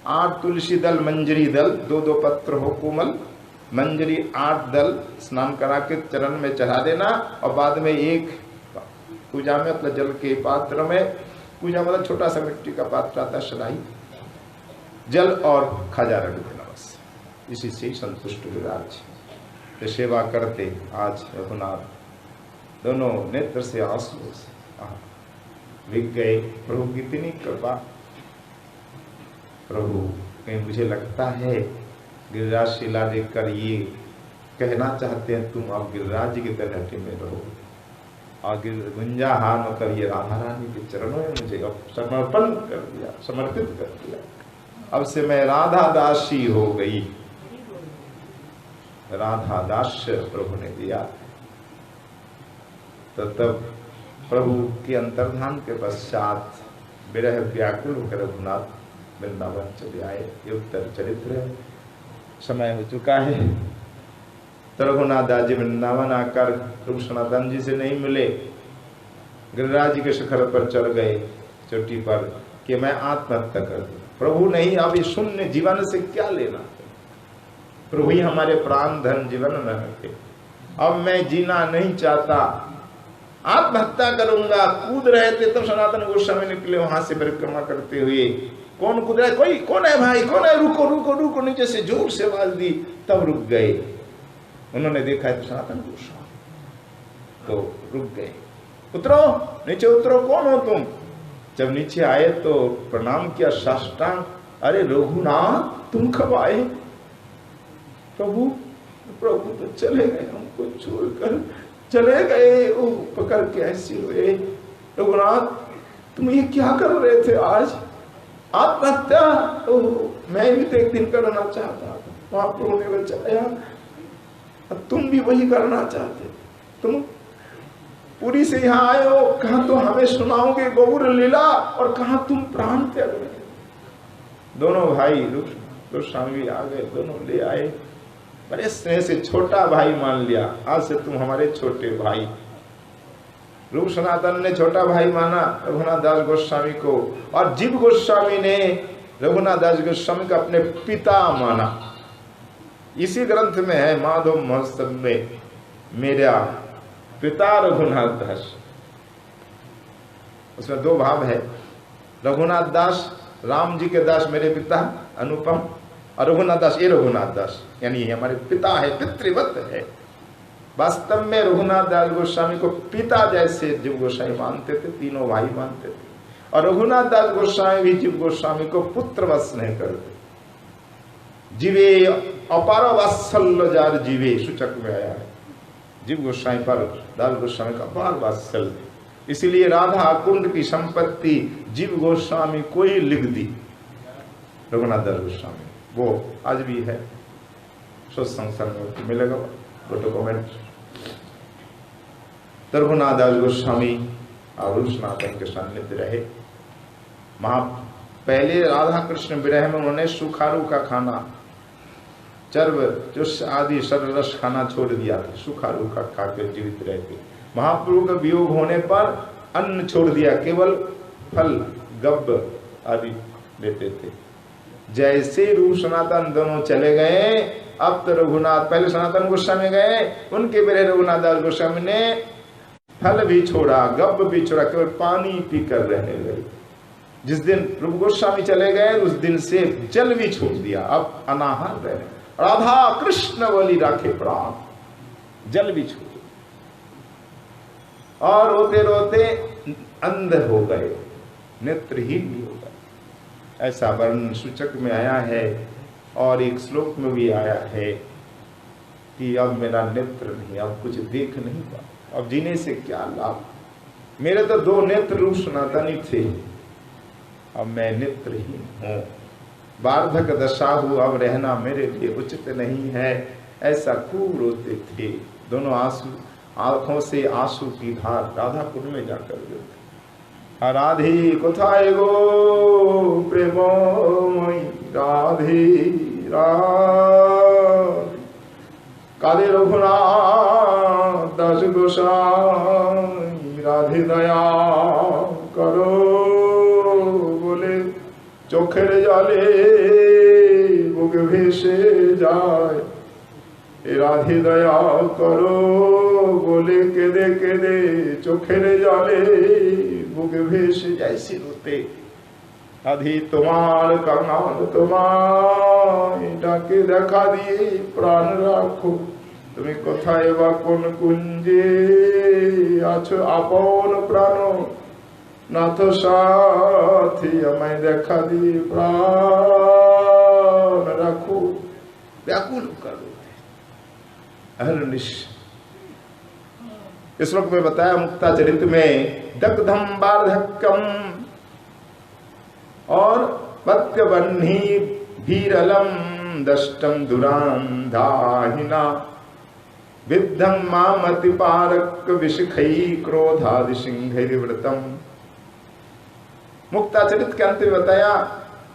[SPEAKER 1] 8 तुलसी दल मंजरी दल, 2-2 पत्र हो कोमल, मंजरी 8 दल स्नान करा के चरण में चढ़ा देना, और बाद में एक पूजा में मतलब जल के पात्र में, पूजा मतलब छोटा सा मिट्टी का पात्र आता है, सलाई, जल और खाजा रख देना, बस इसी से ही संतुष्ट विराज। ये सेवा करते आज रघुनाथ दोनों नेत्र से आंसू से भीग गए। प्रभु की इतनी कृपा। प्रभु कहीं मुझे लगता है गिरिराज शिला देखकर ये कहना चाहते हैं तुम अब गिरिराज जी के तलहटी में रहो, और गुंजा हार मतलब ये राधा रानी के चरणों में मुझे अब समर्पण कर दिया, समर्पित कर दिया। अब से मैं राधा दासी हो गई। राधा दास प्रभु ने दिया। तो तब प्रभु के अंतर्धान के पश्चात विरह व्याकुल होकर रघुनाथ वृंदावन चले आए। ये उत्तर चरित्र है। समय हो चुका है। तो रघुनाथ दास जी वृंदावन आकर प्रभु सनातन जी से नहीं मिले, गिरिराज जी के शिखर पर चढ़ गए चोटी पर कि मैं आत्महत्या कर दूं। प्रभु नहीं, अब ये शून्य जीवन से क्या लेना, प्रभु ही हमारे प्राण धन जीवन में रखे। अब मैं जीना नहीं चाहता, आत्महत्या करूंगा। कूद रहे थे तब सनातन गोस्वामी निकले वहां से परिक्रमा करते हुए। कौन कूद रहा है? कोई कौन है भाई, कौन है? रुको रुको रुको। नीचे से जोर से आवाज दी, तब रुक गए। उन्होंने देखा है तो सनातन गोस्वामी, तो रुक गए। उतरो, नीचे उतरो, कौन हो तुम? जब नीचे आए तो प्रणाम किया साष्टांग। अरे रघुनाथ तुम कब आए? प्रभु प्रभु तो चले गए, हमको छोड़कर चले गए। ओ पकड़ के ऐसे हुए। रघुनाथ तुम ये क्या कर रहे थे आज? आत्महत्या? मैं भी तो एक दिन करना चाहता था, वहां प्रभु ने बचाया। तुम भी वही करना चाहते। तुम पूरी से यहाँ आए हो, कहा तो हमें सुनाओगे गौर लीला, और कहा तुम प्राण त्याग रहे। दोनों भाई गोस्वामी आ गए, दोनों ले आए। बड़े स्नेह से छोटा भाई मान लिया, आज से तुम हमारे छोटे भाई। रूप सनातन ने छोटा भाई माना रघुनाथ दास गोस्वामी को, और जीव गोस्वामी ने रघुनाथ दास गोस्वामी को अपने पिता माना। इसी ग्रंथ में है माधव महोत्सव में, मेरा पिता रघुनाथ दास। उसमें 2 भाव है। रघुनाथ दास, राम जी के दास मेरे पिता अनुपम, और रघुनाथ दास ये रघुनाथ दास, यानी ये हमारे पिता है, पितृवत है। वास्तव में रघुनाथ दास गोस्वामी को पिता जैसे जीव गोस्वामी मानते थे, तीनों भाई मानते थे। और रघुनाथ दास गोस्वामी भी जीव गोस्वामी को पुत्रवत स्नेह करते। जीवे अपार वात्सल्य जार जीवे, सूचक में आया है। जीव गोस्वामी पर दास गोस्वामी का अपार वात्सल्य, इसीलिए राधा कुंड की संपत्ति जीव गोस्वामी को ही लिख दी रघुनाथ दास गोस्वामी। वो आज भी है, सत्संग में मिलेगा वो डॉक्यूमेंट। रघुनाथ दास गोस्वामी और सनातन के सान्निध्य रहे। पहले राधा कृष्ण विरह में उन्होंने सूखा रूखा खाना, चर्व चुस आदि सररस खाना छोड़ दिया, सूखा रूखा खाकर जीवित रहते। महाप्रभु का वियोग होने पर अन्न छोड़ दिया, केवल फल गब्ब आदि लेते थे। जैसे रूप सनातन दोनों चले गए, अब तो रघुनाथ, पहले सनातन गोस्वामी गए, उनके पहले रघुनाथ दास गोस्वामी ने फल भी छोड़ा, गब्ब भी छोड़ा, केवल पानी पीकर रहने लगे। जिस दिन प्रभु गोस्वामी चले गए उस दिन से जल भी छोड़ दिया, अब अनाहार रहे। राधा कृष्ण बोली राखे प्राण, जल भी छोड़, और रोते रोते अंध हो गए, नेत्रहीन भी हो गए। ऐसा वर्णन सूचक में आया है, और एक श्लोक में भी आया है कि अब मेरा नेत्र नहीं, अब कुछ देख नहीं पा, अब जीने से क्या लाभ। मेरे तो 2 नेत्र रूप सनातनी थे, अब मैं नेत्रहीन हूँ, वार्धक दशा हूँ, अब रहना मेरे लिए उचित नहीं है। ऐसा खूब रोते थे। दोनों आंसू, आंखों से आंसू की धार राधा कुंड में जाकर गिरते। राधे कोथाय गो प्रेममयी राधे राधे, काले रघुनाथ दास गोसाई राधे दया करो। चोखेर जाले बुग भेसे जाए, राधे दया करो बोले केदे केदे, चोखेर जाले बुग भेसे जैसे रोते, आधी तुम्हार कंगाल तुम्हारे डाके देखा दिए प्राण राखो, তুমি কোথায় বা কোন কুঞ্জে আছো আপন প্রাণ, নাথ সাথী আমায় দেখা দিয়ে প্রাণ রাখো। व्याकुल कर देते अहर्निश। इस श्लोक में बताया मुक्ताचरित में दग्धम वार्धक्यम और पत्यबन्ही भीरलम दष्टम दुरांधाहिना, विद्धं मामतिपारक विशिखई क्रोधादि सिंहैर्वृतम। मुक्ताचरित के अंत में बताया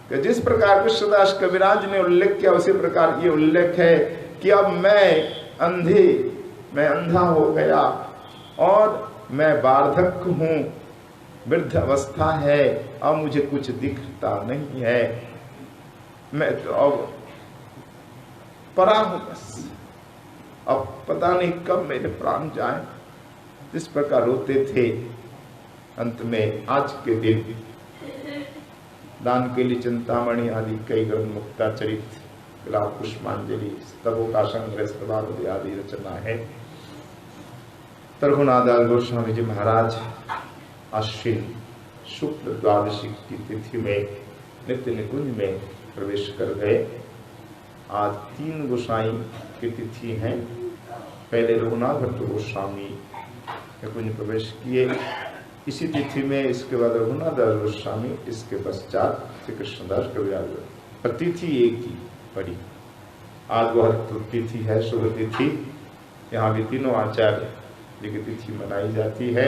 [SPEAKER 1] कि जिस प्रकार कृष्णदास कविराज ने उल्लेख किया उसी प्रकार ये उल्लेख है कि अब मैं अंधा हो गया और मैं वार्धक्य हूँ, वृद्ध अवस्था है, अब मुझे कुछ दिखता नहीं है, मैं तो अब परा हूँ, बस अब पता नहीं कब मेरे प्राण जाए। इस प्रकार रोते थे। अंत में आज के दिन दान के लिए चिंतामणि आदि कई ग्रंथ, मुक्ताचरित, गुलाब पुष्पांजलि, स्तवों का संग्रह, सर्वावधि आदि रचना है। रघुनाथदास गोस्वामी जी महाराज अश्विन शुक्ल द्वादशी की तिथि में नित्य निकुंज में प्रवेश कर गए। आज 3 गोसाई की तिथि है। पहले रघुनाथ भट्ट गोस्वामी निकुंज प्रवेश किए इसी तिथि में, इसके बाद रघुनाथ दास गोस्वामी, इसके पश्चात श्री कृष्णदास कविराज। पर तिथि एक ही पड़ी। आज वह तिथि है शुभ तिथि। यहाँ भी तीनों आचार्य जी की तिथि मनाई जाती है।